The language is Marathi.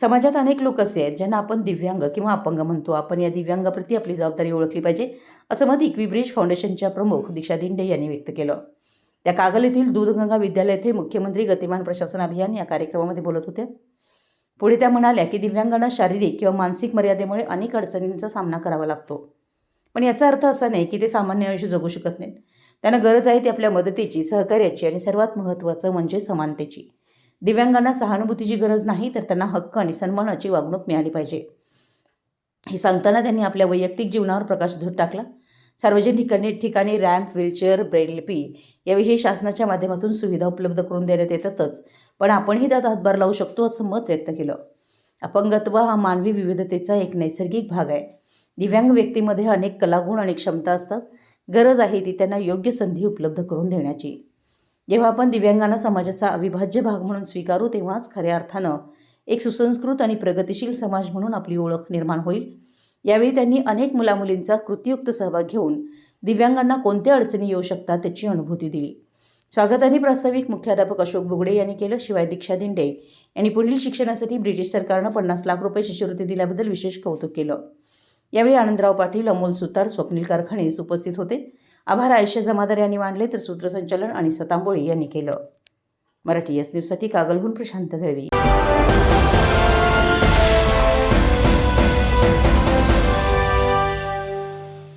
समाजात अनेक लोक असे आहेत ज्यांना आपण दिव्यांग किंवा अपंग म्हणतो. आपण या दिव्यांगाप्रती आपली जबाबदारी ओळखली पाहिजे, असं मत इक्विब्रिज फाउंडेशनच्या प्रमुख दीक्षा दिंडे यांनी व्यक्त केलं. त्या कागल येथील दूधगंगा विद्यालय येथे मुख्यमंत्री गतिमान प्रशासन अभियान या कार्यक्रमामध्ये बोलत होत्या. पुढे त्या म्हणाल्या की दिव्यांगांना शारीरिक किंवा मानसिक मर्यादेमुळे अनेक अडचणींचा सामना करावा लागतो, पण याचा अर्थ असा नाही की ते सामान्य आयुष्य जगू शकत नाहीत. त्यांना गरज आहे ती आपल्या मदतीची, सहकार्याची आणि सर्वात महत्त्वाचं म्हणजे समानतेची. दिव्यांगांना सहानुभूतीची गरज नाही, तर त्यांना हक्क आणि सन्मानाची वागणूक मिळाली पाहिजे. हे सांगताना त्यांनी आपल्या वैयक्तिक जीवनावर प्रकाशझोत टाकला. सार्वजनिक ठिकाणी रॅम्प, व्हीलचेअर, ब्रेल लिपी याविषयी शासनाच्या माध्यमातून सुविधा उपलब्ध करून देण्यात येतातच, पण आपणही त्यात हातभार लावू शकतो असं मत व्यक्त केलं. अपंगत्व हा मानवी विविधतेचा एक नैसर्गिक भाग आहे. दिव्यांग व्यक्तीमध्ये अनेक कलागुण आणि क्षमता असतात. गरज आहे ती त्यांना योग्य संधी उपलब्ध करून देण्याची. जेव्हा आपण दिव्यांगांना समाजाचा अविभाज्य भाग म्हणून स्वीकारू, तेव्हाच खऱ्या अर्थानं एक सुसंस्कृत आणि प्रगतिशील समाज म्हणून आपली ओळख निर्माण होईल. यावेळी त्यांनी अनेक मुलामुलींचा कृतीयुक्त सहभाग घेऊन दिव्यांगांना कोणत्या अडचणी येऊ शकतात त्याची अनुभूती दिली. स्वागताने प्रास्ताविक मुख्याध्यापक अशोक बुगडे यांनी केलं. शिवाय दीक्षा दिंडे यांनी पुढील शिक्षणासाठी ब्रिटिश सरकारनं 50 लाख रुपये शिष्यवृत्ती दिल्याबद्दल विशेष कौतुक केलं. यावेळी आनंदराव पाटील, अमोल सुतार, स्वप्नील कारखानेस उपस्थित होते. आभार आयुष्य जमादार यांनी मांडले, तर सूत्रसंचालन आणि सतांबोळी यांनी केलं. मराठी एस न्यूजसाठी कागलहून प्रशांत दळवी.